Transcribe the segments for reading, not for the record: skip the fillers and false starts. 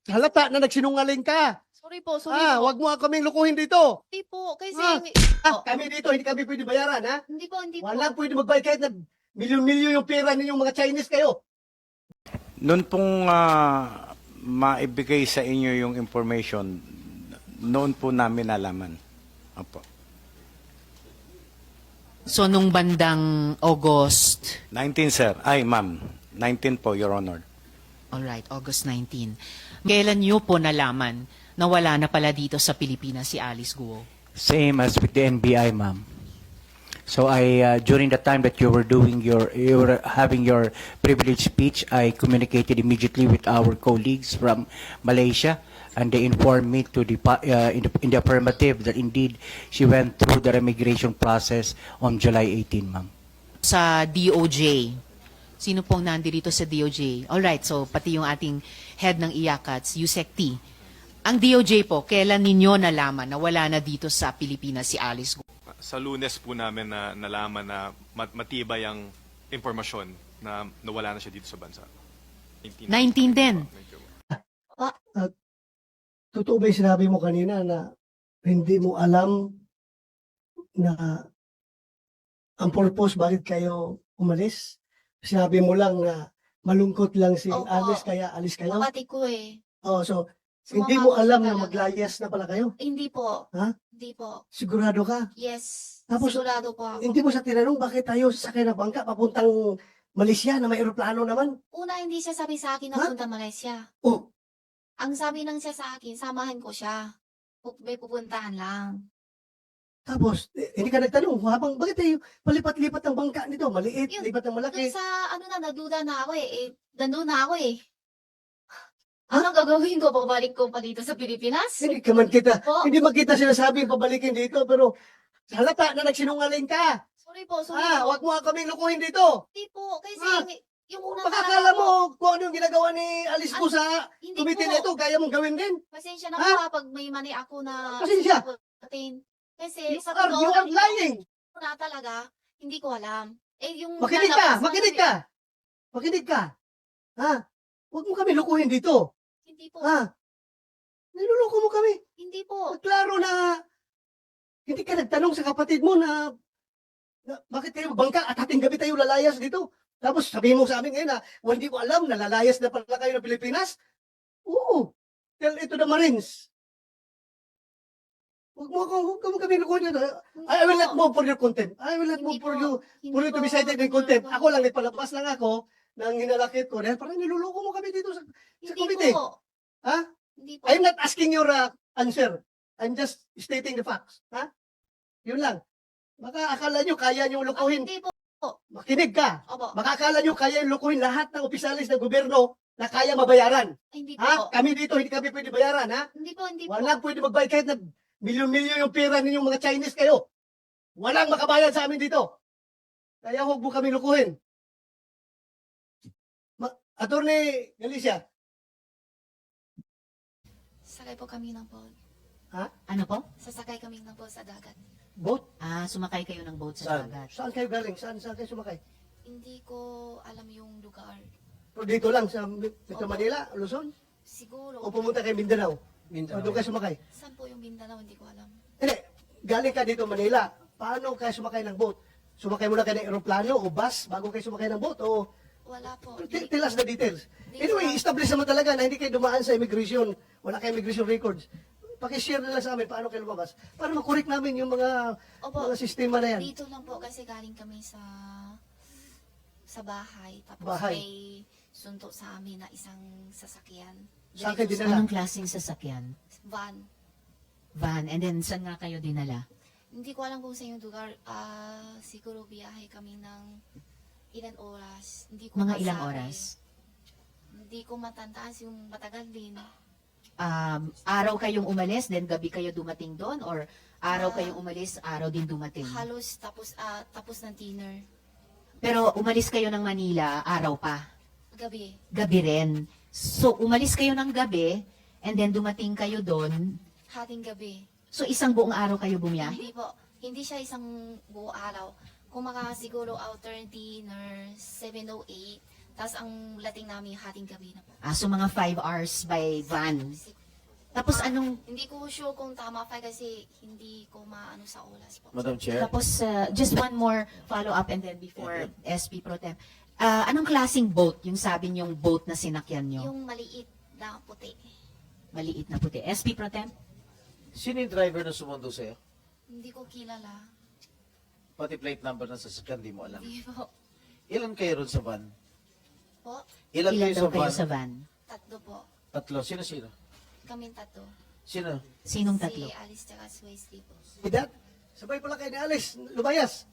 Halata na nagsinungaling ka. Sorry po, sorry po. Wag mo kaming lukuhin dito. Hindi po, kasi... Kami dito, hindi kami pwede bayaran, ha? Hindi po, hindi po. Walang pwede magbayad kahit na milyon-milyon yung pera ninyong mga Chinese kayo. Noon pong maibigay sa inyo yung information, noon po namin nalaman. Opo. So, nung bandang August, 19, sir. Ay, ma'am. 19 po, Your Honor. alright, August 19, kailan niyo po nalaman na wala na pala dito sa Pilipinas si Alice Guo? Same as with the NBI, ma'am. So during the time that you were having your privileged speech, I communicated immediately with our colleagues from Malaysia, and they informed me to in the affirmative that indeed she went through the remigration process on July 18, ma'am. Sa DOJ, sino pong nandito sa DOJ? Alright, so pati yung ating head ng IACATS, Yusek T. Ang DOJ po, kailan ninyo nalaman na wala na dito sa Pilipinas si Alice Guo? Sa Lunes po namin na nalaman na matibay ang impormasyon na nawala na siya dito sa bansa. 19 din. Totoo ba yung sinabi mo kanina na hindi mo alam na ang purpose bakit kayo umalis? Sinabi mo lang na malungkot lang si Opo. Alice kaya alis kayo? Mabati ko eh. So Sumama hindi mo ko alam siya na talaga. maglayas na pala kayo? Hindi po. Ha? Hindi po. Sigurado ka? Yes. Tapos, Sigurado po ako. Hindi mo sa tinanong bakit tayo sasakay ng bangka papuntang Malaysia na may eroplano naman? Una, hindi siya sabi sa akin na Ha? punta Malaysia. Oh, Ang sabi lang siya sa akin, samahan ko siya. May pupuntahan lang. tapos hindi ka nagtanong bakit tayo palipat-lipat ng bangka nito? Maliit, Yun. lipat ng malaki. Doon sa, naduda na ako nandun na ako eh. Ano gagawin ko? Babalik ko pa dito sa Pilipinas? Hindi ka man kita, Po. hindi man kita sinasabi pabalikin dito, pero halata na nagsinungaling ka. Sorry po, sorry po. Wag mo kaming lukuhin dito. Hindi po, kasi Ah. yung unang Baka talaga akala po, mo kung ano yung ginagawa ni Alice ko sa hindi committee po. na ito, kaya mong gawin din. Pasensya na Ha? po pag may mani ako na Pasensya. sasagutin. Kasi You sa are, you are lying. na talaga, hindi ko alam. Yung Makinig ka, lalabas na makinig ka. Makinig ka. Huwag mo kami lukuhin dito. Hindi po, Niluloko mo kami. hindi po. Klaro na hindi ka nagtanong sa kapatid mo na bakit kayo bangka at hating gabi tayo lalayas dito. Tapos sabihin mo sa amin ngayon na hindi ko alam na lalayas na pala kayo ng Pilipinas. Oo. Tell it to the Marines. Huwag mo kami lukuhin dito. I will not move for your content. I will not Hindi move for po. you Hindi for you to po be cited in ako contempt. ginagawa. Ako lang, nagpalabas lang ako ng hinalakit ko. Dahil parang niluloko mo kami dito sa Hindi committee. po. Ha? Hindi po. I'm not asking your answer. I'm just stating the facts. Yun lang. Baka akala nyo kaya nyo lukuhin. Hindi po. Makinig ka. Opo. Baka akala nyo kaya nyo lukuhin lahat ng opisyalis ng gobyerno na kaya mabayaran. Hindi po. Kami dito, hindi kami pwede bayaran, Hindi po, hindi po. Walang pwede magbayad kahit na milyon-milyon yung pera ninyong mga Chinese kayo. Walang makabayad sa amin dito. Kaya huwag mo kami lukuhin. Attorney Galicia, Sakay po kami ng boat. Ano po? Sasakay kami ng boat sa dagat. boat? Sumakay kayo ng boat sa Saan? dagat. Saan kayo galing? Saan kayo sumakay? Hindi ko alam yung lugar. Pero dito lang sa Metro Opo. Manila, Luzon? Siguro. O pumunta kayo Mindanao? O doon kayo sumakay? Saan po yung Mindanao? Hindi ko alam. Hindi. Galing ka dito Manila. Paano kayo sumakay ng boat? Sumakay muna kayo ng aeroplano o bus bago kayo sumakay ng boat? O Wala po. tell us the details. Hindi Anyway, ko- establish naman talaga na hindi kayo dumaan sa immigration. Wala kayo immigration records. Pakishare na lang sa amin paano kayo lumabas. Para makorek namin yung mga Opo. sistema na yan. Dito lang po kasi galing kami sa bahay. Tapos Bahay. may suntok sa amin na isang sasakyan. Sa akin Diretso dinala. Anong klaseng sasakyan? Van. Van. And then, saan nga kayo dinala? Hindi ko alam kung sa yung lugar. Siguro biyahe kami ng ilan oras. Hindi ko Mga ilang masabi. oras? Hindi ko matandaan yung matagal din. Araw kayong umalis, then gabi kayo dumating doon? Or araw Ah, kayong umalis, araw din dumating? Halos tapos ng dinner. Pero umalis kayo ng Manila, araw pa. Gabi. Gabi rin. So, umalis kayo ng gabi, and then dumating kayo doon. Hating gabi. So, isang buong araw kayo bumiyahe? Hindi po. Hindi siya isang buo araw. Kung siguro outer dinner, 7:08, Tapos ang lating namin hating gabi na po. So mga 5 hours by van. Tapos anong, Hindi ko sure kung tama pa kasi hindi ko maano sa oras po. Madam Chair. tapos just one more follow-up and then before SP Pro Tem. Anong klaseng boat yung sabi niyong boat na sinakyan niyo? Yung maliit na puti. Maliit na puti. SP Pro Tem? Sino yung driver na sumundo sa'yo? Hindi ko kilala. Pati plate number ng sasakyan, di mo alam. Hindi po. Ilan kayo ron sa van? Po, Ilan, Ilan kayo daw sa kayo van? sa van? tatlo po. Tatlo. Sino? Kaming tatlo. Sino? Sinong tatlo? Si Alice tsaka si Wesley po. Edad, sabay pala kayo ni Alice, lumayas.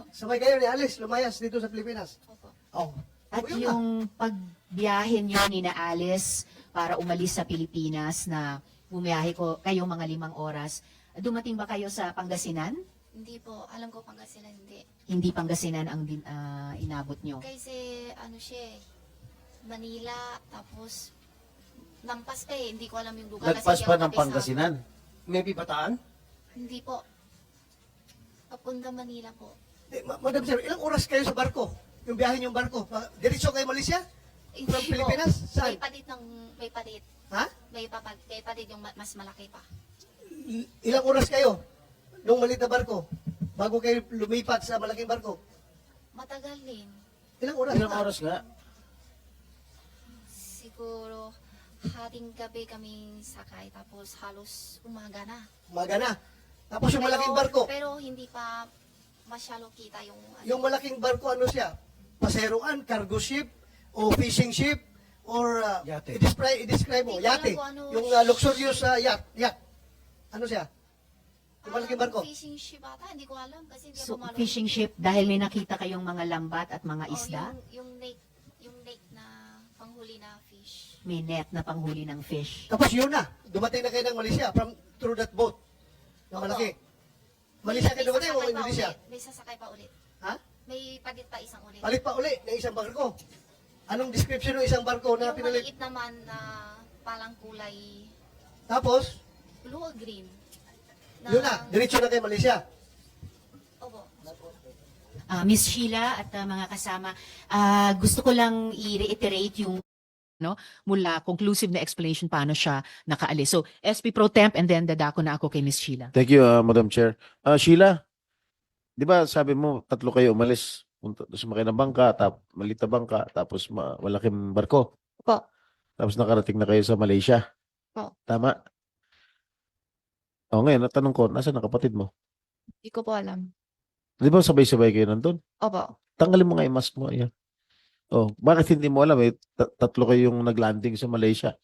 Sabay kayo ni Alice, lumayas dito sa Pilipinas. Opo. Oh. At Yun na. yung pagbiyahe niyo ni na Alice para umalis sa Pilipinas na bumiyahe kayo mga 5 oras, dumating ba kayo sa Pangasinan? Hindi po. Alam ko Pangasinan hindi. Hindi Pangasinan ang inabot nyo. Kasi ano siya Manila, tapos lampas pa eh. Hindi ko alam yung lugar. Lagpas kasi pa hindi ako ng kabisado. Pangasinan. Maybe Bataan? Hindi po. Papunta Manila po. Madam Sir, ilang oras kayo sa barko? Yung biyahe niyong barko? Diretso kayo Malaysia? Hindi From po. Pilipinas? Saan? May palit. Ha? May palit yung mas malaki pa. Ilang oras kayo nung maliit na barko? Bago kayo lumipat sa malaking barko? Matagal din. Ilang oras? Ilang oras nga? Siguro hating gabi kaming sakay tapos halos umaga na. Umaga na. Tapos yung malaking barko, Pero hindi pa masyalo kita yung ano. yung malaking barko ano siya? Paseroan, cargo ship, o fishing ship, or Yate. i-describe mo, Hindi ko alam yate. kung ano Yung luxurious yacht. Ano siya? Yung malaking barko. Fishing ship ata, hindi ko alam kasi hindi So, ako marunong. fishing ship, dahil may nakita kayong mga lambat at mga Oh, isda, yung lake na panghuli na fish. may net na panghuli ng fish. Tapos yun na, dumating na kayo ng Malaysia through that boat. Na malaki. Malaysia kayo dumating o sasakay pa Indonesia? ulit. May sasakay pa ulit. Ha? May palit pa isang ulit. Palit pa uli ng isang barko. Anong description ng isang barko na Yung pinalit? maliit naman na palang kulay Tapos, blue or green. yun na, diretso na kayo Malaysia. Opo. Miss Sheila at mga kasama, gusto ko lang i-reiterate yung mula conclusive na explanation paano siya nakaalis. So, SP Pro Temp and then dadako na ako kay Miss Sheila. Thank you, Madam Chair. Sheila, di ba sabi mo tatlo kayo umalis? Sumakay ng bangka, maliit na bangka, tapos malaking barko. Po. Tapos nakarating na kayo sa Malaysia. Po. Tama? O ngayon, natanong ko, nasaan ang kapatid mo? Hindi ko po alam. Di ba sabay-sabay kayo nandun? Opo. Tanggalin mo nga yung mask mo. Ayan. Oh, bakit hindi mo alam? Tatlo kayong naglanding sa Malaysia.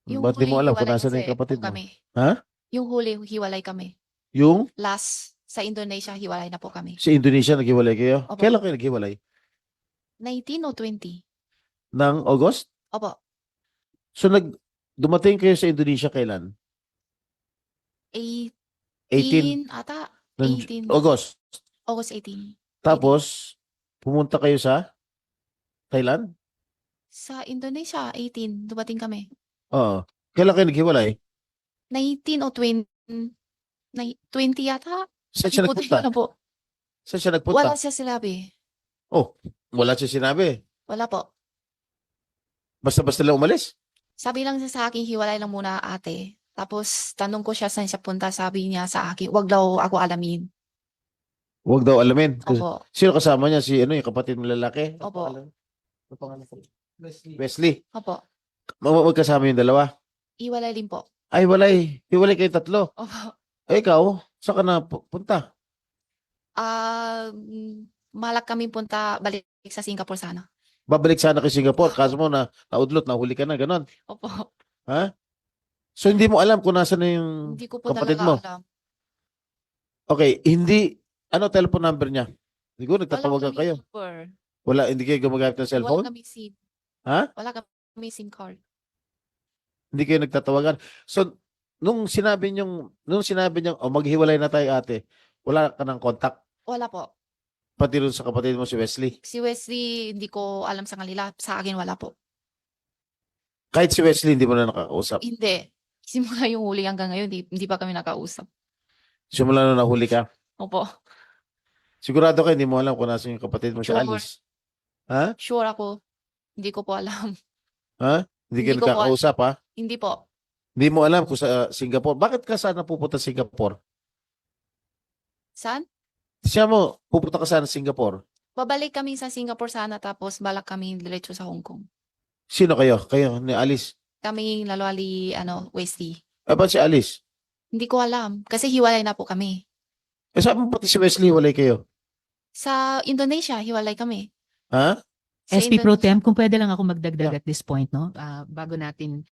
Ba't di mo alam kung nasaan yung kapatid mo? Ha? Yung huli, hiwalay kami. Yung Last, sa Indonesia, hiwalay na po kami. sa Indonesia naghiwalay kayo? Opo. Kailan kayo naghiwalay? 19 o 20? Ng August? Opo. So dumating kayo sa Indonesia kailan? 18 18 ata. ng 18. August. August 18. Tapos pumunta kayo sa Thailand? Sa Indonesia, 18. Dumating kami. Oo. Kailan kayo naghiwalay? 19 o 20. 20 yata. Saan siya Hindi ko nagpunta? alam po. Saan siya nagpunta? Wala siya sinabi. Oh, wala siya sinabi. Wala po. Basta-basta lang umalis. Sabi lang siya sa akin, hiwalay lang muna ate. Tapos tanong ko siya saan siya punta. Sabi niya sa akin, wag daw ako alamin. Huwag daw alamin. Opo. Sino kasama niya? Si yung kapatid mo lalaki? Opo. Ano pangalan ko? Wesley. Opo. Magkasama yung dalawa. Hiwalay din po. Ay, walay. Hiwalay kayo tatlo. Opo. Ay, ikaw, saan ka na punta? Malak kami punta, balik sa Singapore sana. Babalik sana kay Singapore. Kaso mo na naudlot, nahuli ka na, ganon. Opo. Ha? So, hindi mo alam kung nasa na yung Hindi ko po kapatid talaga mo? alam. Okay, hindi. Ano telephone number niya? Siguro nagtatawagan Wala kayo. kami number. Wala, hindi kayo gumagamit ng cellphone? Wala kami SIM. Ha? Wala kami SIM card. Hindi kayo nagtatawagan. So, nung sinabi niyong, maghiwalay na tayo ate, wala ka ng contact. Wala po. Pati rin sa kapatid mo si Wesley. Si Wesley, hindi ko alam sa kanila. Sa akin, wala po. Kahit si Wesley, hindi mo na nakakausap. Hindi. Simula yung huli hanggang ngayon, hindi pa kami nakausap. Simula na nahuli ka. Opo. Sigurado ka, hindi mo alam kung nasa yung kapatid mo si Sure. Alice. Ha? Sure ako. Hindi ko po alam. Ha? Hindi kayo Hindi ko po- nagkakausap, ha? Hindi po. Hindi mo alam kung sa Singapore. Bakit ka sana pupunta sa Singapore? Saan? Siya mo, pupunta ka sana sa Singapore. Babalik kami sa Singapore sana tapos balak kami diretso sa Hong Kong. Sino kayo? Kayo ni Alice. Kami lalwali, Westie. Ba't si Alice? Hindi ko alam. Kasi hiwalay na po kami. Sabi mo pati si Wesley, walay kayo. Sa Indonesia, hiwalay kami. Ha? Sa SP Pro Indonesia. Tem, kung pwede lang ako magdagdag at this point, no? Bago natin